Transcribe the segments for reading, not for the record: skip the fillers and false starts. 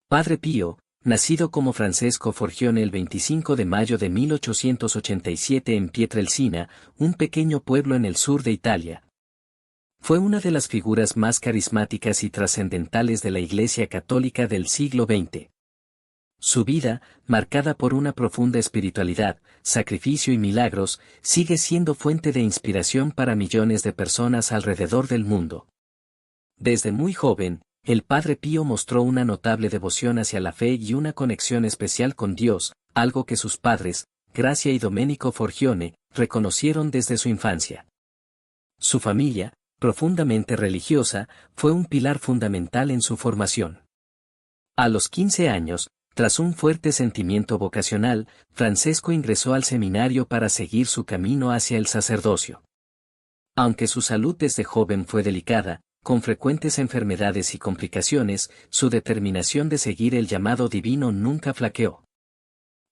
Padre Pío, nacido como Francesco Forgione el 25 de mayo de 1887 en Pietrelcina, un pequeño pueblo en el sur de Italia. Fue una de las figuras más carismáticas y trascendentales de la Iglesia Católica del siglo XX. Su vida, marcada por una profunda espiritualidad, sacrificio y milagros, sigue siendo fuente de inspiración para millones de personas alrededor del mundo. Desde muy joven, el Padre Pío mostró una notable devoción hacia la fe y una conexión especial con Dios, algo que sus padres, Gracia y Domenico Forgione, reconocieron desde su infancia. Su familia, profundamente religiosa, fue un pilar fundamental en su formación. A los 15 años, tras un fuerte sentimiento vocacional, Francesco ingresó al seminario para seguir su camino hacia el sacerdocio. Aunque su salud desde joven fue delicada, con frecuentes enfermedades y complicaciones, su determinación de seguir el llamado divino nunca flaqueó.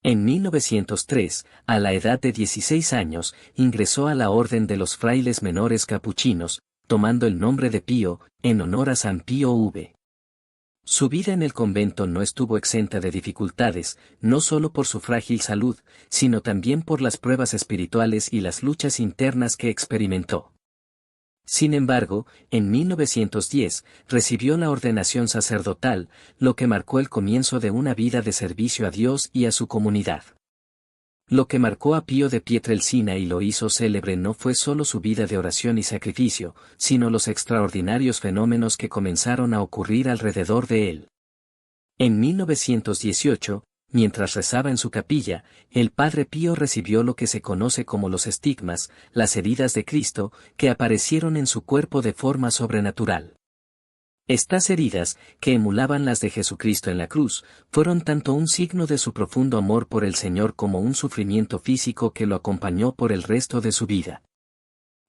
En 1903, a la edad de 16 años, ingresó a la Orden de los Frailes Menores Capuchinos, tomando el nombre de Pío, en honor a San Pío V. Su vida en el convento no estuvo exenta de dificultades, no solo por su frágil salud, sino también por las pruebas espirituales y las luchas internas que experimentó. Sin embargo, en 1910, recibió la ordenación sacerdotal, lo que marcó el comienzo de una vida de servicio a Dios y a su comunidad. Lo que marcó a Pío de Pietrelcina y lo hizo célebre no fue solo su vida de oración y sacrificio, sino los extraordinarios fenómenos que comenzaron a ocurrir alrededor de él. En 1918, mientras rezaba en su capilla, el Padre Pío recibió lo que se conoce como los estigmas, las heridas de Cristo, que aparecieron en su cuerpo de forma sobrenatural. Estas heridas, que emulaban las de Jesucristo en la cruz, fueron tanto un signo de su profundo amor por el Señor como un sufrimiento físico que lo acompañó por el resto de su vida.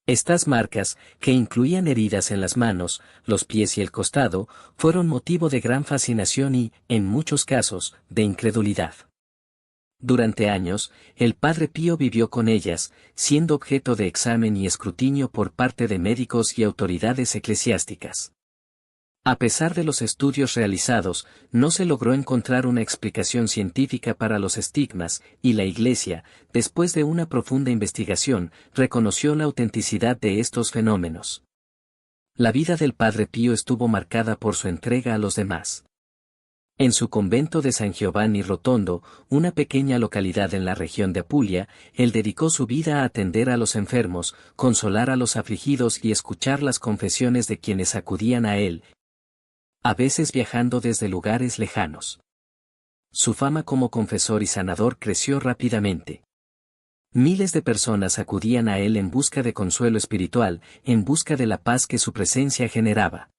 Estas marcas, que incluían heridas en las manos, los pies y el costado, fueron motivo de gran fascinación y, en muchos casos, de incredulidad. Durante años, el Padre Pío vivió con ellas, siendo objeto de examen y escrutinio por parte de médicos y autoridades eclesiásticas. A pesar de los estudios realizados, no se logró encontrar una explicación científica para los estigmas, y la Iglesia, después de una profunda investigación, reconoció la autenticidad de estos fenómenos. La vida del Padre Pío estuvo marcada por su entrega a los demás. En su convento de San Giovanni Rotondo, una pequeña localidad en la región de Apulia, él dedicó su vida a atender a los enfermos, consolar a los afligidos y escuchar las confesiones de quienes acudían a él, a veces viajando desde lugares lejanos. Su fama como confesor y sanador creció rápidamente. Miles de personas acudían a él en busca de consuelo espiritual, en busca de la paz que su presencia generaba.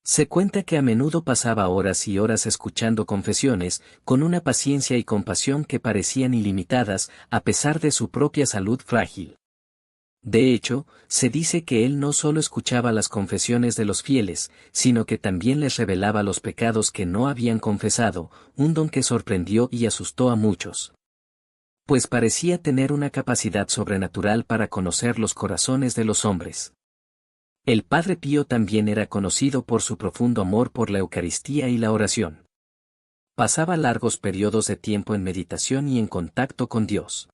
Se cuenta que a menudo pasaba horas y horas escuchando confesiones, con una paciencia y compasión que parecían ilimitadas, a pesar de su propia salud frágil. De hecho, se dice que él no solo escuchaba las confesiones de los fieles, sino que también les revelaba los pecados que no habían confesado, un don que sorprendió y asustó a muchos. Pues parecía tener una capacidad sobrenatural para conocer los corazones de los hombres. El Padre Pío también era conocido por su profundo amor por la Eucaristía y la oración. Pasaba largos periodos de tiempo en meditación y en contacto con Dios.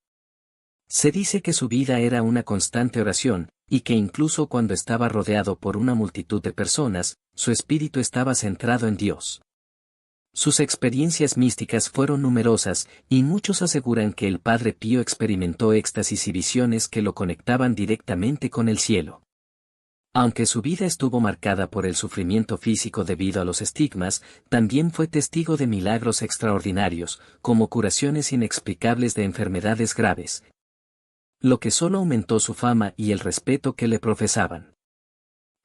Se dice que su vida era una constante oración, y que incluso cuando estaba rodeado por una multitud de personas, su espíritu estaba centrado en Dios. Sus experiencias místicas fueron numerosas, y muchos aseguran que el Padre Pío experimentó éxtasis y visiones que lo conectaban directamente con el cielo. Aunque su vida estuvo marcada por el sufrimiento físico debido a los estigmas, también fue testigo de milagros extraordinarios, como curaciones inexplicables de enfermedades graves, lo que solo aumentó su fama y el respeto que le profesaban.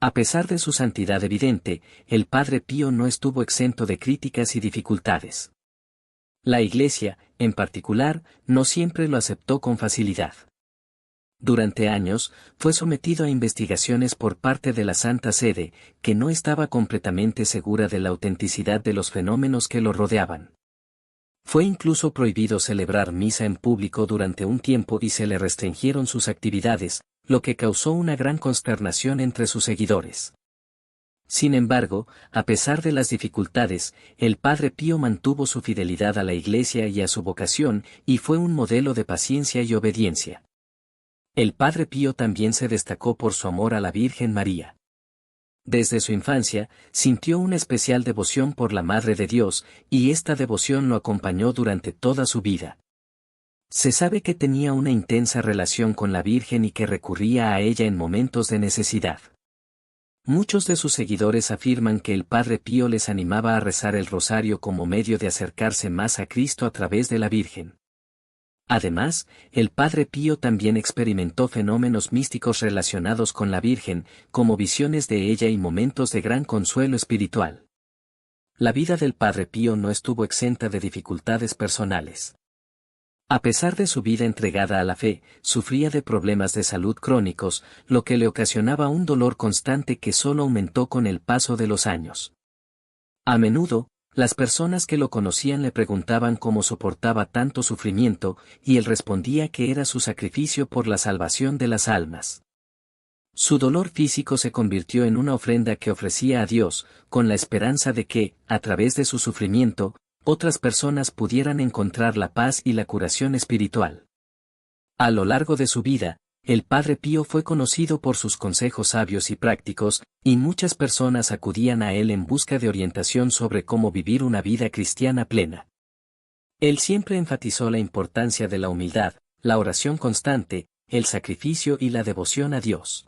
A pesar de su santidad evidente, el Padre Pío no estuvo exento de críticas y dificultades. La Iglesia, en particular, no siempre lo aceptó con facilidad. Durante años, fue sometido a investigaciones por parte de la Santa Sede, que no estaba completamente segura de la autenticidad de los fenómenos que lo rodeaban. Fue incluso prohibido celebrar misa en público durante un tiempo y se le restringieron sus actividades, lo que causó una gran consternación entre sus seguidores. Sin embargo, a pesar de las dificultades, el Padre Pío mantuvo su fidelidad a la Iglesia y a su vocación, y fue un modelo de paciencia y obediencia. El Padre Pío también se destacó por su amor a la Virgen María. Desde su infancia, sintió una especial devoción por la Madre de Dios, y esta devoción lo acompañó durante toda su vida. Se sabe que tenía una intensa relación con la Virgen y que recurría a ella en momentos de necesidad. Muchos de sus seguidores afirman que el Padre Pío les animaba a rezar el rosario como medio de acercarse más a Cristo a través de la Virgen. Además, el Padre Pío también experimentó fenómenos místicos relacionados con la Virgen, como visiones de ella y momentos de gran consuelo espiritual. La vida del Padre Pío no estuvo exenta de dificultades personales. A pesar de su vida entregada a la fe, sufría de problemas de salud crónicos, lo que le ocasionaba un dolor constante que solo aumentó con el paso de los años. A menudo, las personas que lo conocían le preguntaban cómo soportaba tanto sufrimiento, y él respondía que era su sacrificio por la salvación de las almas. Su dolor físico se convirtió en una ofrenda que ofrecía a Dios, con la esperanza de que, a través de su sufrimiento, otras personas pudieran encontrar la paz y la curación espiritual. A lo largo de su vida, el Padre Pío fue conocido por sus consejos sabios y prácticos, y muchas personas acudían a él en busca de orientación sobre cómo vivir una vida cristiana plena. Él siempre enfatizó la importancia de la humildad, la oración constante, el sacrificio y la devoción a Dios.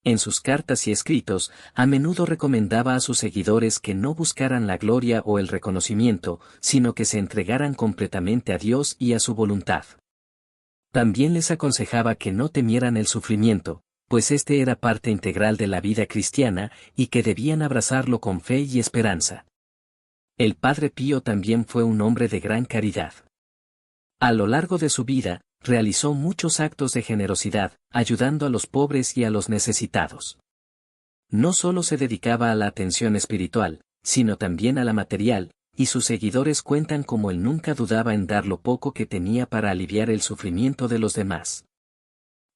En sus cartas y escritos, a menudo recomendaba a sus seguidores que no buscaran la gloria o el reconocimiento, sino que se entregaran completamente a Dios y a su voluntad. También les aconsejaba que no temieran el sufrimiento, pues este era parte integral de la vida cristiana y que debían abrazarlo con fe y esperanza. El Padre Pío también fue un hombre de gran caridad. A lo largo de su vida, realizó muchos actos de generosidad, ayudando a los pobres y a los necesitados. No solo se dedicaba a la atención espiritual, sino también a la material, y sus seguidores cuentan cómo él nunca dudaba en dar lo poco que tenía para aliviar el sufrimiento de los demás.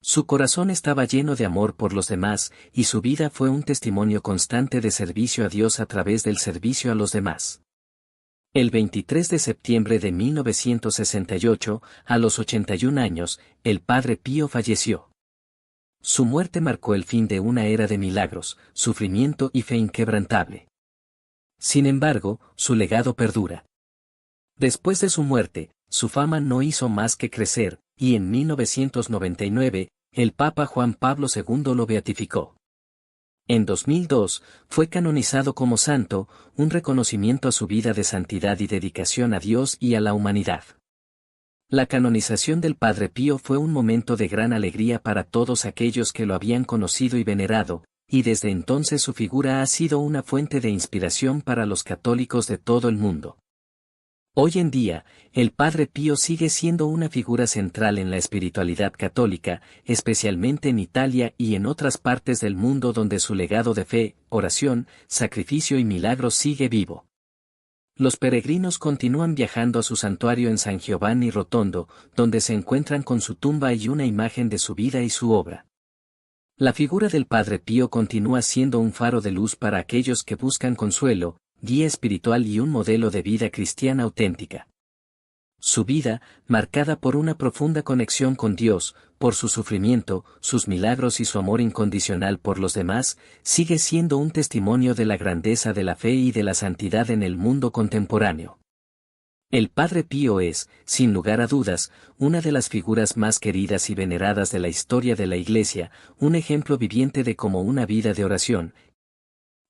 Su corazón estaba lleno de amor por los demás, y su vida fue un testimonio constante de servicio a Dios a través del servicio a los demás. El 23 de septiembre de 1968, a los 81 años, el Padre Pío falleció. Su muerte marcó el fin de una era de milagros, sufrimiento y fe inquebrantable. Sin embargo, su legado perdura. Después de su muerte, su fama no hizo más que crecer, y en 1999, el Papa Juan Pablo II lo beatificó. En 2002, fue canonizado como santo, un reconocimiento a su vida de santidad y dedicación a Dios y a la humanidad. La canonización del Padre Pío fue un momento de gran alegría para todos aquellos que lo habían conocido y venerado, y desde entonces su figura ha sido una fuente de inspiración para los católicos de todo el mundo. Hoy en día, el Padre Pío sigue siendo una figura central en la espiritualidad católica, especialmente en Italia y en otras partes del mundo donde su legado de fe, oración, sacrificio y milagros sigue vivo. Los peregrinos continúan viajando a su santuario en San Giovanni Rotondo, donde se encuentran con su tumba y una imagen de su vida y su obra. La figura del Padre Pío continúa siendo un faro de luz para aquellos que buscan consuelo, guía espiritual y un modelo de vida cristiana auténtica. Su vida, marcada por una profunda conexión con Dios, por su sufrimiento, sus milagros y su amor incondicional por los demás, sigue siendo un testimonio de la grandeza de la fe y de la santidad en el mundo contemporáneo. El Padre Pío es, sin lugar a dudas, una de las figuras más queridas y veneradas de la historia de la Iglesia, un ejemplo viviente de cómo una vida de oración,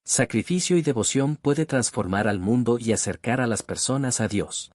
sacrificio y devoción puede transformar al mundo y acercar a las personas a Dios.